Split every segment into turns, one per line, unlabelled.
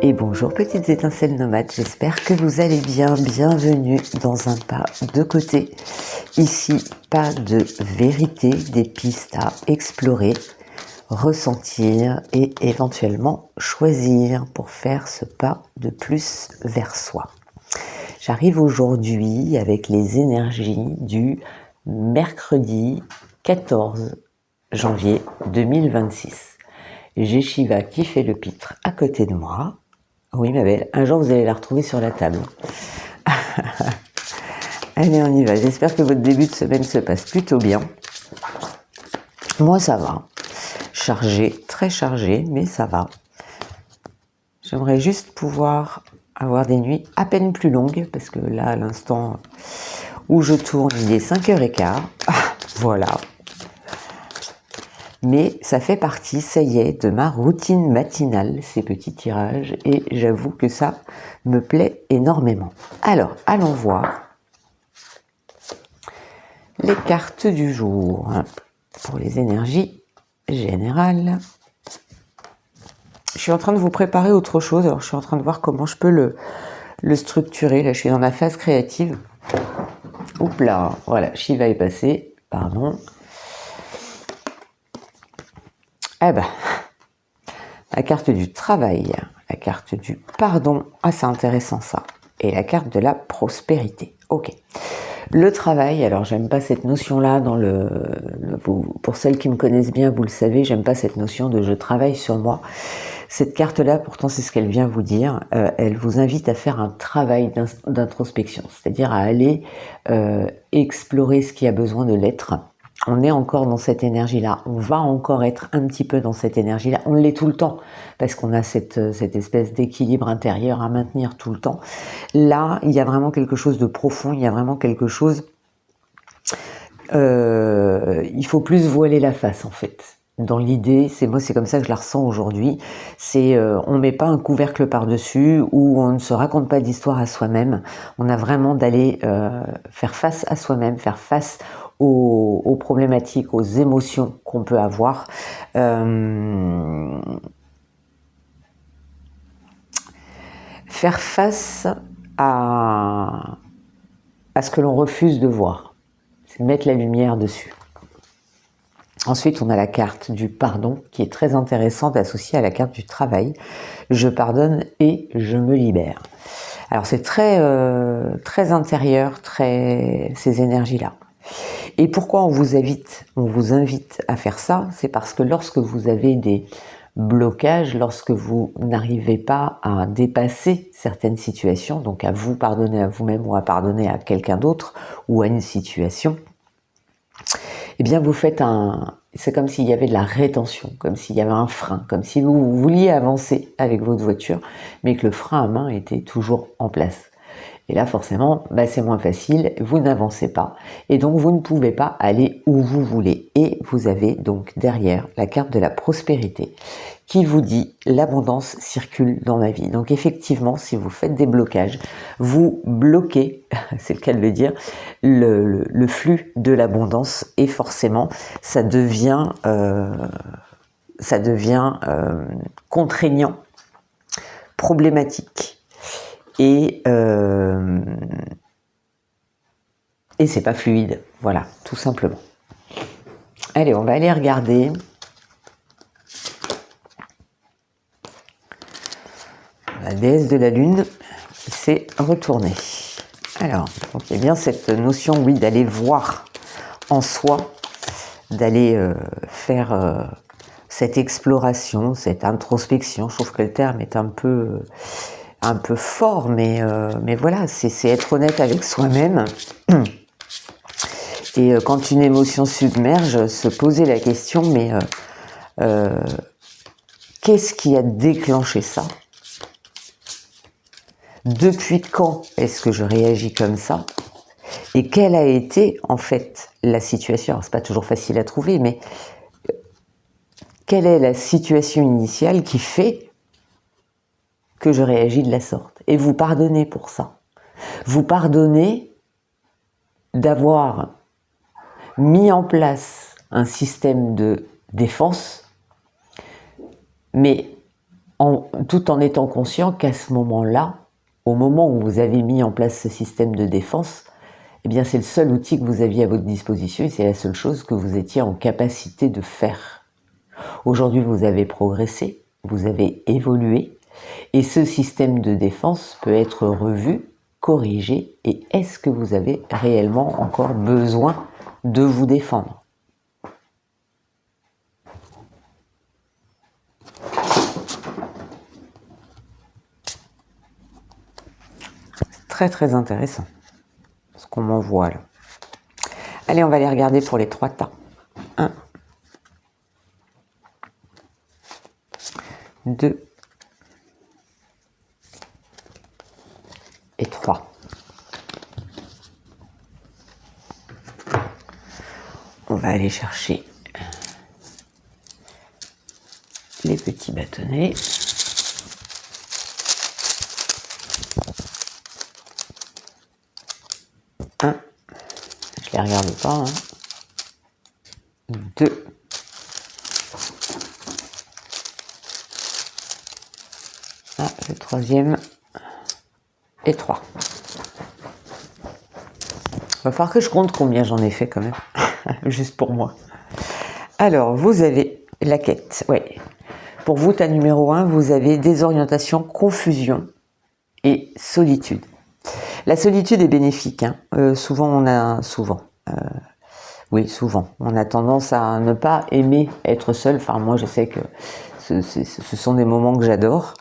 Et bonjour petites étincelles nomades, j'espère que vous allez bien. Bienvenue dans un pas de côté. Ici, pas de vérité, des pistes à explorer, ressentir et éventuellement choisir pour faire ce pas de plus vers soi. J'arrive aujourd'hui avec les énergies du mercredi 14 janvier 2026. J'ai Shiva qui fait le pitre à côté de moi. Oui ma belle, un jour vous allez la retrouver sur la table. Allez, on y va. J'espère que votre début de semaine se passe plutôt bien. Moi ça va. Chargé, très chargé, mais ça va. J'aimerais juste pouvoir avoir des nuits à peine plus longues, parce que là, à l'instant où je tourne, il est 5h15. Voilà. Mais ça fait partie, ça y est, de ma routine matinale, ces petits tirages, et j'avoue que ça me plaît énormément. Alors, allons voir les cartes du jour pour les énergies générales. Je suis en train de vous préparer autre chose, alors je suis en train de voir comment je peux le structurer. Là, je suis dans ma phase créative. Oups là, voilà, Shiva est passé, pardon. Eh ben, la carte du travail, la carte du pardon, ah c'est intéressant ça, et la carte de la prospérité. Ok. Le travail, alors j'aime pas cette notion-là dans pour celles qui me connaissent bien, vous le savez, j'aime pas cette notion de je travaille sur moi. Cette carte-là, pourtant, c'est ce qu'elle vient vous dire. Elle vous invite à faire un travail d'introspection, c'est-à-dire à aller explorer ce qui a besoin de l'être. On est encore dans cette énergie-là, on va encore être un petit peu dans cette énergie-là, on l'est tout le temps, parce qu'on a cette espèce d'équilibre intérieur à maintenir tout le temps. Là, il y a vraiment quelque chose de profond, il y a vraiment quelque chose... il faut plus voiler la face, en fait. Dans l'idée, c'est comme ça que je la ressens aujourd'hui, c'est on met pas un couvercle par-dessus, ou on ne se raconte pas d'histoire à soi-même, on a vraiment d'aller faire face à soi-même, faire face aux problématiques, aux émotions qu'on peut avoir. Faire face à ce que l'on refuse de voir, c'est mettre la lumière dessus. Ensuite, on a la carte du pardon qui est très intéressante, associée à la carte du travail. Je pardonne et je me libère. Alors c'est très intérieur, ces énergies-là. Et pourquoi on vous invite à faire ça? C'est parce que lorsque vous avez des blocages, lorsque vous n'arrivez pas à dépasser certaines situations, donc à vous pardonner à vous-même ou à pardonner à quelqu'un d'autre ou à une situation, eh bien vous faites c'est comme s'il y avait de la rétention, comme s'il y avait un frein, comme si vous vouliez avancer avec votre voiture, mais que le frein à main était toujours en place. Et là, forcément, c'est moins facile, vous n'avancez pas, et donc vous ne pouvez pas aller où vous voulez. Et vous avez donc derrière la carte de la prospérité qui vous dit « l'abondance circule dans ma vie ». Donc effectivement, si vous faites des blocages, vous bloquez, c'est le cas de le dire, le flux de l'abondance, et forcément, ça devient contraignant, problématique. Et c'est pas fluide, voilà, tout simplement. Allez, on va aller regarder. La déesse de la lune qui s'est retournée. Alors, donc il y a bien cette notion, oui, d'aller voir en soi, d'aller faire cette exploration, cette introspection. Je trouve que le terme est un peu fort, mais voilà, c'est être honnête avec soi-même. Et quand une émotion submerge, se poser la question, mais qu'est-ce qui a déclenché ça? Depuis quand est-ce que je réagis comme ça? Et quelle a été en fait la situation? Alors, c'est pas toujours facile à trouver, mais quelle est la situation initiale qui fait que je réagis de la sorte? Et vous pardonnez pour ça. Vous pardonnez d'avoir mis en place un système de défense, mais tout en étant conscient qu'à ce moment-là, au moment où vous avez mis en place ce système de défense, eh bien c'est le seul outil que vous aviez à votre disposition et c'est la seule chose que vous étiez en capacité de faire. Aujourd'hui, vous avez progressé, vous avez évolué et ce système de défense peut être revu, corrigé et est-ce que vous avez réellement encore besoin de vous défendre ? C'est très très intéressant ce qu'on m'envoie là. Allez, on va les regarder pour les 3 tas. 1, 2 et 3. On va aller chercher les petits bâtonnets. Un, je les regarde pas. Hein. 2. Ah, le 3e. Et 3. Il va falloir que je compte combien j'en ai fait quand même. Juste pour moi. Alors, vous avez la quête. Ouais. Pour vous, ta numéro 1, vous avez désorientation, confusion et solitude. La solitude est bénéfique. Hein. Souvent, on a tendance à ne pas aimer être seul. Enfin, moi, je sais que ce sont des moments que j'adore.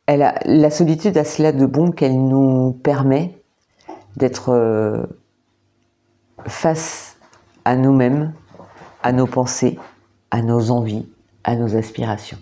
La solitude a cela de bon qu'elle nous permet d'être face à nous-mêmes, à nos pensées, à nos envies, à nos aspirations.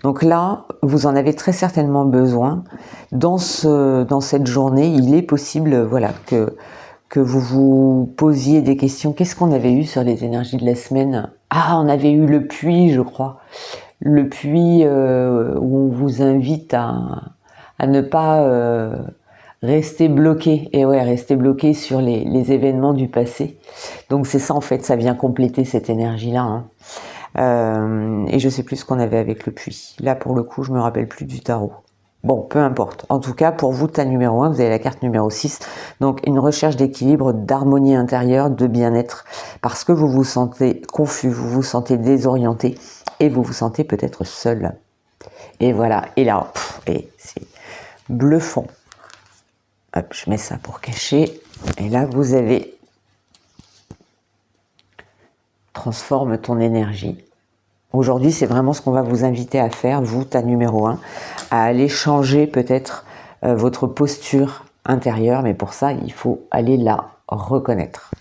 Donc là, vous en avez très certainement besoin. Dans cette journée, il est possible voilà, que vous vous posiez des questions. Qu'est-ce qu'on avait eu sur les énergies de la semaine? Ah, on avait eu le puits, je crois. Le puits où on vous invite à ne pas rester bloqué. Et ouais, rester bloqué sur les événements du passé. Donc c'est ça en fait, ça vient compléter cette énergie-là. Hein. Et je sais plus ce qu'on avait avec le puits. Là pour le coup, je me rappelle plus du tarot. Bon, peu importe. En tout cas, pour vous, ta numéro 1, vous avez la carte numéro 6. Donc, une recherche d'équilibre, d'harmonie intérieure, de bien-être. Parce que vous vous sentez confus, vous vous sentez désorienté et vous vous sentez peut-être seul. Et voilà. Et là, c'est bluffant. Hop, je mets ça pour cacher. Et là, vous avez transforme ton énergie. Aujourd'hui, c'est vraiment ce qu'on va vous inviter à faire, vous, ta numéro 1, à aller changer peut-être votre posture intérieure, mais pour ça, il faut aller la reconnaître.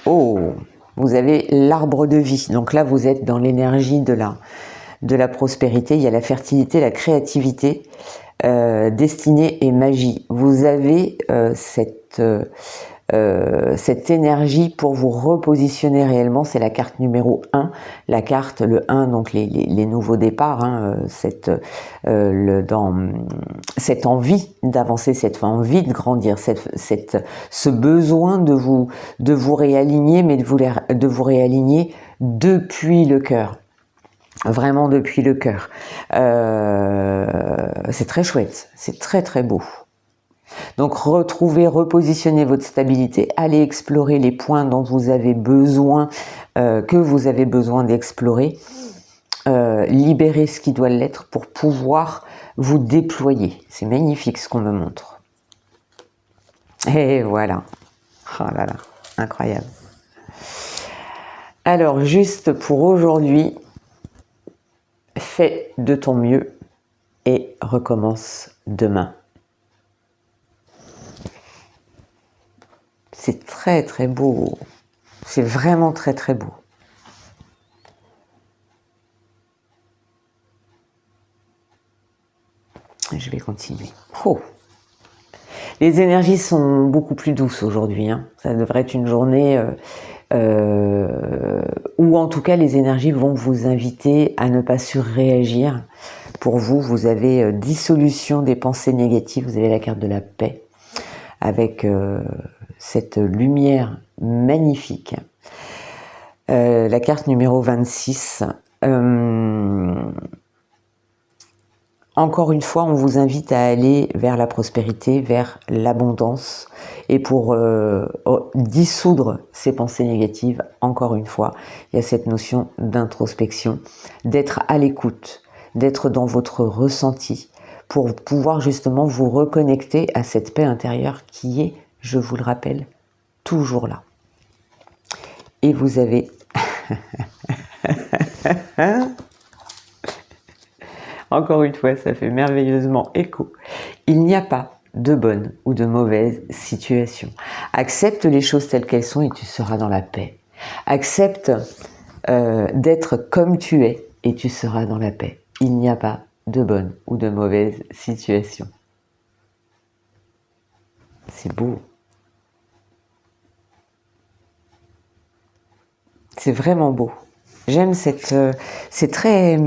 Oh, vous avez l'arbre de vie. Donc là, vous êtes dans l'énergie de la prospérité. Il y a la fertilité, la créativité, destinée et magie. Vous avez cette énergie pour vous repositionner réellement. C'est la carte numéro 1, la carte, le 1, donc les nouveaux départs, hein, cette envie d'avancer, cette envie de grandir, ce besoin de vous réaligner, mais de vous réaligner depuis le cœur. Vraiment depuis le cœur. C'est très chouette, c'est très très beau. Donc repositionner votre stabilité, allez explorer les points dont vous avez besoin, que vous avez besoin d'explorer, libérer ce qui doit l'être pour pouvoir vous déployer. C'est magnifique ce qu'on me montre. Et voilà. Oh là là, incroyable. Alors juste pour aujourd'hui, fais de ton mieux et recommence demain. C'est très très beau, c'est vraiment très très beau. Je vais continuer. Oh. Les énergies sont beaucoup plus douces aujourd'hui. Hein. Ça devrait être une journée où en tout cas les énergies vont vous inviter à ne pas surréagir. Pour vous, vous avez dissolution des pensées négatives, vous avez la carte de la paix avec cette lumière magnifique. La carte numéro 26. Encore une fois, on vous invite à aller vers la prospérité, vers l'abondance. Et pour dissoudre ces pensées négatives, encore une fois, il y a cette notion d'introspection, d'être à l'écoute, d'être dans votre ressenti, pour pouvoir justement vous reconnecter à cette paix intérieure qui est, je vous le rappelle, toujours là. Et vous avez... Encore une fois, ça fait merveilleusement écho. Il n'y a pas de bonne ou de mauvaise situation. Accepte les choses telles qu'elles sont et tu seras dans la paix. Accepte d'être comme tu es et tu seras dans la paix. Il n'y a pas de bonne ou de mauvaise situation. C'est beau. C'est vraiment beau. J'aime cette... c'est très...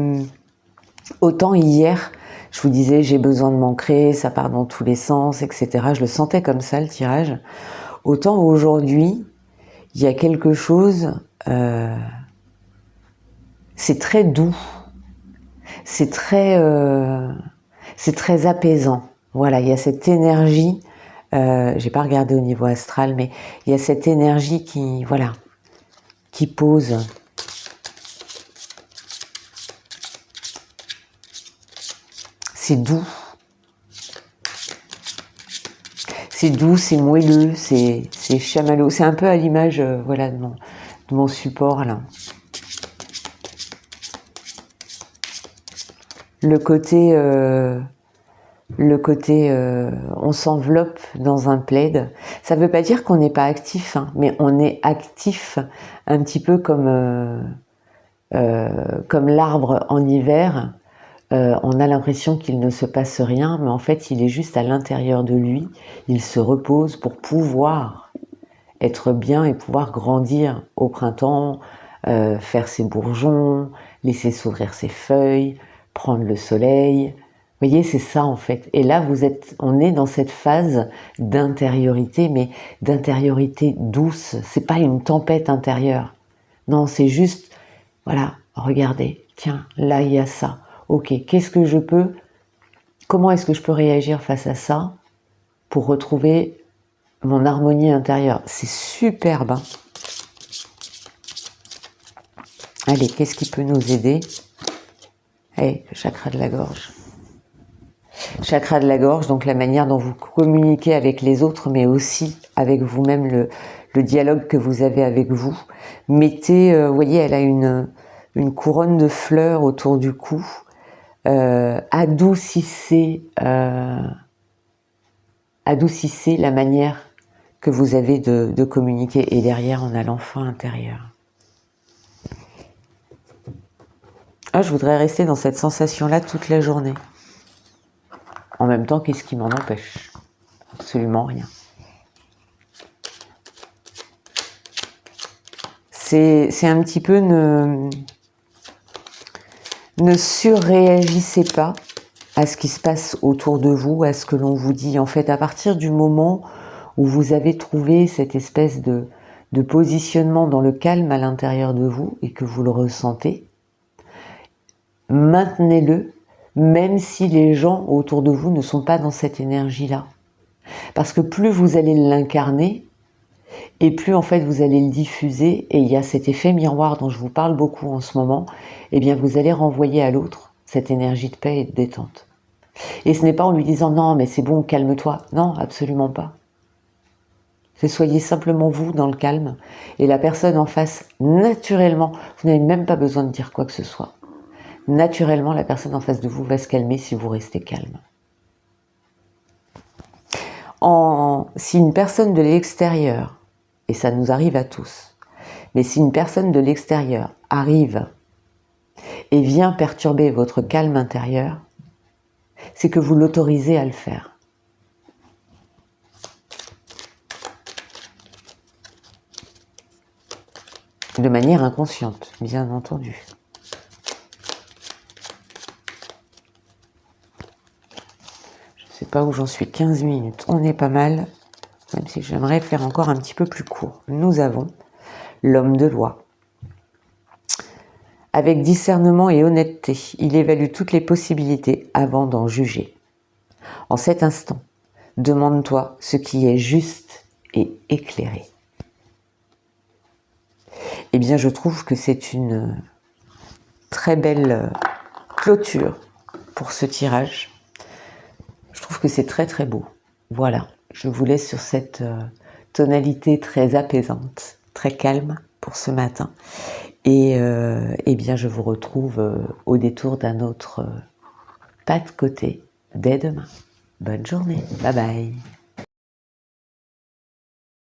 Autant hier, je vous disais, j'ai besoin de m'ancrer, ça part dans tous les sens, etc. Je le sentais comme ça, le tirage. Autant aujourd'hui, il y a quelque chose... c'est très doux. C'est très apaisant. Voilà, il y a cette énergie... j'ai pas regardé au niveau astral, mais il y a cette énergie qui... Voilà, qui pose... C'est doux. C'est doux, c'est moelleux, c'est chamallow. C'est un peu à l'image voilà, de mon support là. Le côté on s'enveloppe dans un plaid. Ça ne veut pas dire qu'on n'est pas actif, hein, mais on est actif un petit peu comme l'arbre en hiver. On a l'impression qu'il ne se passe rien, mais en fait, il est juste à l'intérieur de lui. Il se repose pour pouvoir être bien et pouvoir grandir au printemps, faire ses bourgeons, laisser s'ouvrir ses feuilles, prendre le soleil. Vous voyez, c'est ça en fait. Et là, on est dans cette phase d'intériorité, mais d'intériorité douce. C'est pas une tempête intérieure. Non, c'est juste, voilà, regardez, tiens, là, il y a ça. Ok, comment est-ce que je peux réagir face à ça pour retrouver mon harmonie intérieure? C'est superbe. Hein. Allez, qu'est-ce qui peut nous aider? Allez, le chakra de la gorge. Chakra de la gorge, donc la manière dont vous communiquez avec les autres, mais aussi avec vous-même, le dialogue que vous avez avec vous. Mettez, vous voyez, elle a une couronne de fleurs autour du cou. Adoucissez la manière que vous avez de communiquer. Et derrière, on a l'enfant intérieur. Ah, je voudrais rester dans cette sensation-là toute la journée. En même temps, qu'est-ce qui m'en empêche? Absolument rien. C'est un petit peu ne surréagissez pas à ce qui se passe autour de vous, à ce que l'on vous dit. En fait, à partir du moment où vous avez trouvé cette espèce de positionnement dans le calme à l'intérieur de vous et que vous le ressentez, maintenez-le, même si les gens autour de vous ne sont pas dans cette énergie-là. Parce que plus vous allez l'incarner, et plus en fait vous allez le diffuser, et il y a cet effet miroir dont je vous parle beaucoup en ce moment, et bien vous allez renvoyer à l'autre cette énergie de paix et de détente. Et ce n'est pas en lui disant non mais c'est bon, calme-toi. Non, absolument pas. C'est soyez simplement vous dans le calme, et la personne en face, naturellement, vous n'avez même pas besoin de dire quoi que ce soit. Naturellement, la personne en face de vous va se calmer si vous restez calme. Si une personne de l'extérieur, et ça nous arrive à tous, mais si une personne de l'extérieur arrive et vient perturber votre calme intérieur, c'est que vous l'autorisez à le faire. De manière inconsciente, bien entendu. Je ne sais pas où j'en suis, 15 minutes, on est pas mal, même si j'aimerais faire encore un petit peu plus court. Nous avons l'homme de loi. Avec discernement et honnêteté, il évalue toutes les possibilités avant d'en juger. En cet instant, demande-toi ce qui est juste et éclairé. Eh bien, je trouve que c'est une très belle clôture pour ce tirage. Je trouve que c'est très très beau. Voilà, je vous laisse sur cette tonalité très apaisante, très calme pour ce matin. Et eh bien, je vous retrouve au détour d'un autre pas de côté dès demain. Bonne journée, bye bye.